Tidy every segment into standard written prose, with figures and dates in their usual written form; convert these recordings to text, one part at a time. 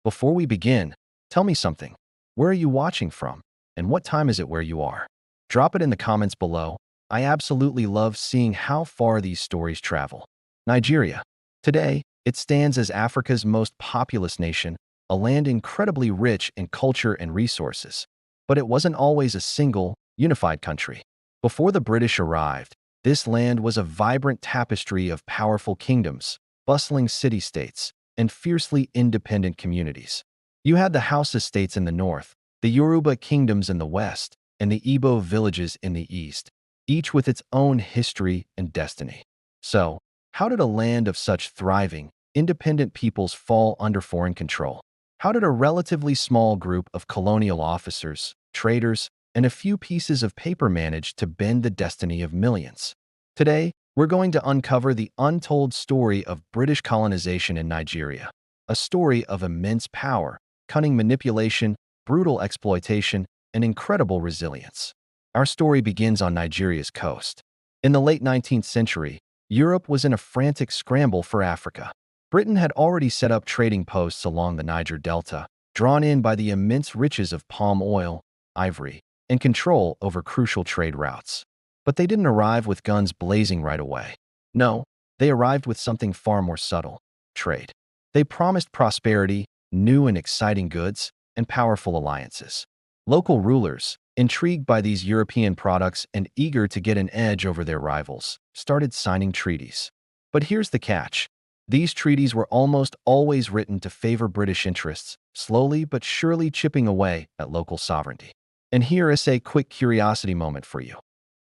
Before we begin, tell me something. Where are you watching from? And what time is it where you are? Drop it in the comments below. I absolutely love seeing how far these stories travel. Nigeria. Today, it stands as Africa's most populous nation, a land incredibly rich in culture and resources. But it wasn't always a single, unified country. Before the British arrived, this land was a vibrant tapestry of powerful kingdoms, bustling city-states, and fiercely independent communities. You had the Hausa states in the north, the Yoruba kingdoms in the west, and the Igbo villages in the east, each with its own history and destiny. So, how did a land of such thriving, independent peoples fall under foreign control? How did a relatively small group of colonial officers, traders, and a few pieces of paper manage to bend the destiny of millions? Today, we're going to uncover the untold story of British colonization in Nigeria, a story of immense power, cunning manipulation, brutal exploitation, and incredible resilience. Our story begins on Nigeria's coast. In the late 19th century, Europe was in a frantic scramble for Africa. Britain had already set up trading posts along the Niger Delta, drawn in by the immense riches of palm oil, ivory, and control over crucial trade routes. But they didn't arrive with guns blazing right away. No, they arrived with something far more subtle: trade. They promised prosperity, new and exciting goods, and powerful alliances. Local rulers, intrigued by these European products and eager to get an edge over their rivals, started signing treaties. But here's the catch. These treaties were almost always written to favor British interests, slowly but surely chipping away at local sovereignty. And here is a quick curiosity moment for you.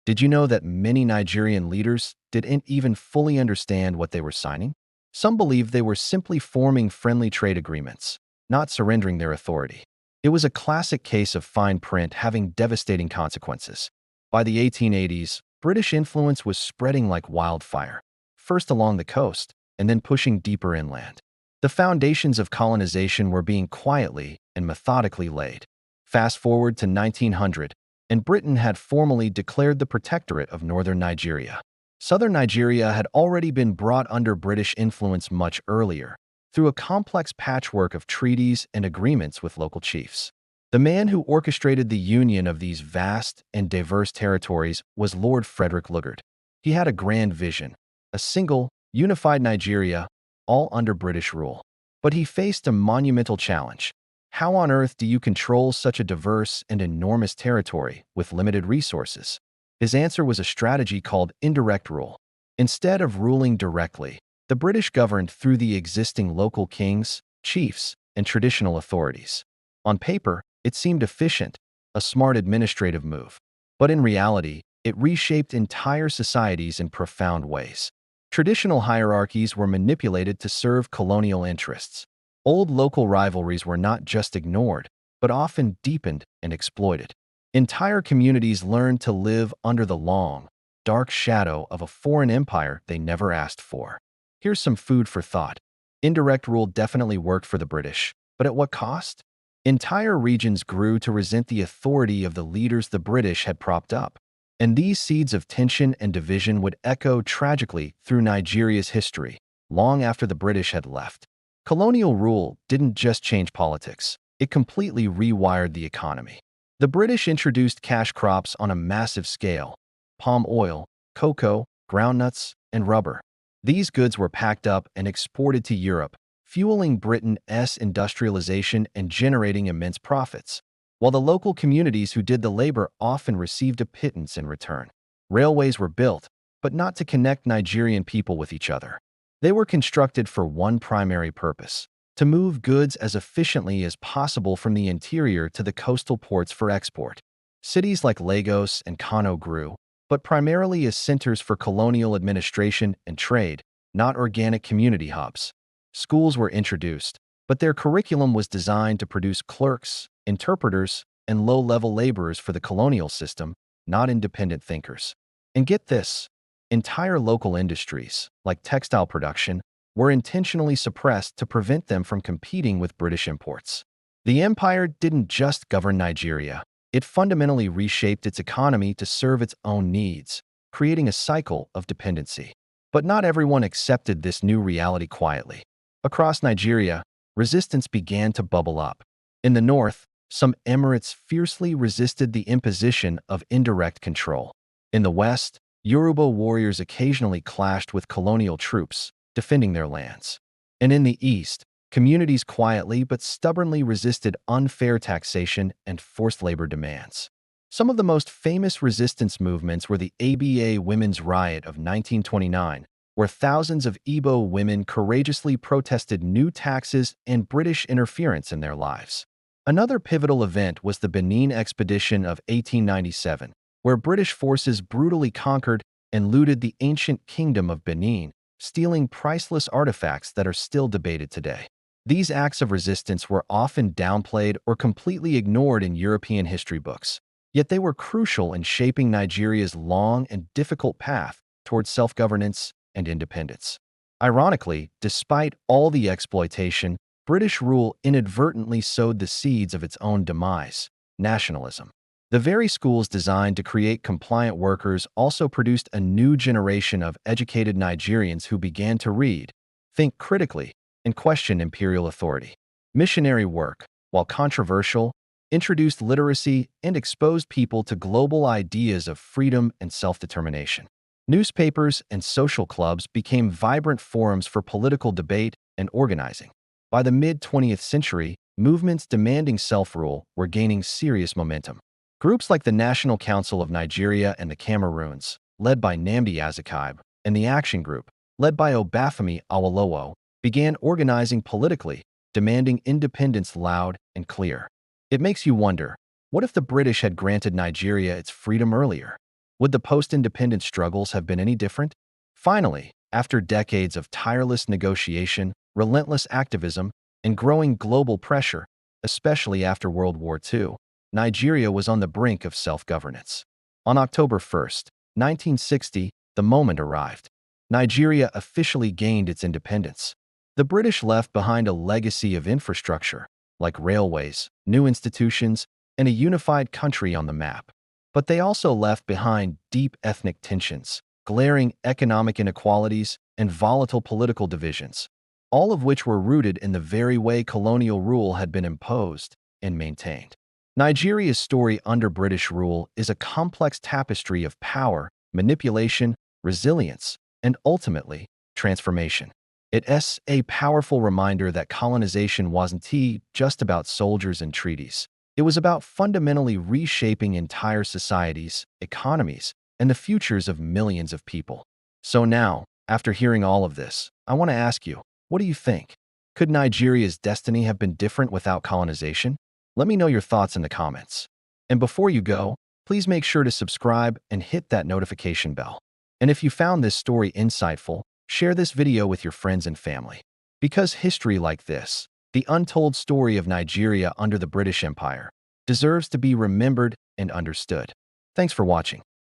Did you know that many Nigerian leaders didn't even fully understand what they were signing? Some believed they were simply forming friendly trade agreements, not surrendering their authority. It was a classic case of fine print having devastating consequences. By the 1880s, British influence was spreading like wildfire, first along the coast and then pushing deeper inland. The foundations of colonization were being quietly and methodically laid. Fast forward to 1900, and Britain had formally declared the protectorate of northern Nigeria. Southern Nigeria had already been brought under British influence much earlier, through a complex patchwork of treaties and agreements with local chiefs. The man who orchestrated the union of these vast and diverse territories was Lord Frederick Lugard. He had a grand vision: a single, unified Nigeria, all under British rule. But he faced a monumental challenge. How on earth do you control such a diverse and enormous territory with limited resources? His answer was a strategy called indirect rule. Instead of ruling directly, the British governed through the existing local kings, chiefs, and traditional authorities. On paper, it seemed efficient, a smart administrative move. But in reality, it reshaped entire societies in profound ways. Traditional hierarchies were manipulated to serve colonial interests. Old local rivalries were not just ignored, but often deepened and exploited. Entire communities learned to live under the long, dark shadow of a foreign empire they never asked for. Here's some food for thought. Indirect rule definitely worked for the British, but at what cost? Entire regions grew to resent the authority of the leaders the British had propped up. And these seeds of tension and division would echo tragically through Nigeria's history, long after the British had left. Colonial rule didn't just change politics, it completely rewired the economy. The British introduced cash crops on a massive scale: palm oil, cocoa, groundnuts, and rubber. These goods were packed up and exported to Europe, fueling Britain's industrialization and generating immense profits, while the local communities who did the labor often received a pittance in return. Railways were built, but not to connect Nigerian people with each other. They were constructed for one primary purpose: to move goods as efficiently as possible from the interior to the coastal ports for export. Cities like Lagos and Kano grew, but primarily as centers for colonial administration and trade, not organic community hubs. Schools were introduced, but their curriculum was designed to produce clerks, interpreters, and low-level laborers for the colonial system, not independent thinkers. And get this, entire local industries, like textile production, were intentionally suppressed to prevent them from competing with British imports. The empire didn't just govern Nigeria, it fundamentally reshaped its economy to serve its own needs, creating a cycle of dependency. But not everyone accepted this new reality quietly. Across Nigeria, resistance began to bubble up. In the north, some emirates fiercely resisted the imposition of indirect control. In the west, Yoruba warriors occasionally clashed with colonial troops, defending their lands. And in the east, communities quietly but stubbornly resisted unfair taxation and forced labor demands. Some of the most famous resistance movements were the ABA Women's Riot of 1929, where thousands of Igbo women courageously protested new taxes and British interference in their lives. Another pivotal event was the Benin Expedition of 1897, where British forces brutally conquered and looted the ancient kingdom of Benin, stealing priceless artifacts that are still debated today. These acts of resistance were often downplayed or completely ignored in European history books. Yet they were crucial in shaping Nigeria's long and difficult path towards self-governance and independence. Ironically, despite all the exploitation, British rule inadvertently sowed the seeds of its own demise, nationalism. The very schools designed to create compliant workers also produced a new generation of educated Nigerians who began to read, think critically, and question imperial authority. Missionary work, while controversial, introduced literacy and exposed people to global ideas of freedom and self-determination. Newspapers and social clubs became vibrant forums for political debate and organizing. By the mid-20th century, movements demanding self-rule were gaining serious momentum. Groups like the National Council of Nigeria and the Cameroons, led by Nnamdi Azikiwe, and the Action Group, led by Obafemi Awolowo, began organizing politically, demanding independence loud and clear. It makes you wonder, what if the British had granted Nigeria its freedom earlier? Would the post-independence struggles have been any different? Finally, after decades of tireless negotiation, relentless activism, and growing global pressure, especially after World War II, Nigeria was on the brink of self-governance. On October 1st, 1960, the moment arrived. Nigeria officially gained its independence. The British left behind a legacy of infrastructure, like railways, new institutions, and a unified country on the map. But they also left behind deep ethnic tensions, glaring economic inequalities, and volatile political divisions, all of which were rooted in the very way colonial rule had been imposed and maintained. Nigeria's story under British rule is a complex tapestry of power, manipulation, resilience, and ultimately, transformation. It's a powerful reminder that colonization wasn't just about soldiers and treaties. It was about fundamentally reshaping entire societies, economies, and the futures of millions of people. So now, after hearing all of this, I want to ask you, what do you think? Could Nigeria's destiny have been different without colonization? Let me know your thoughts in the comments. And before you go, please make sure to subscribe and hit that notification bell. And if you found this story insightful, share this video with your friends and family. Because history like this, the untold story of Nigeria under the British Empire, deserves to be remembered and understood. Thanks for watching.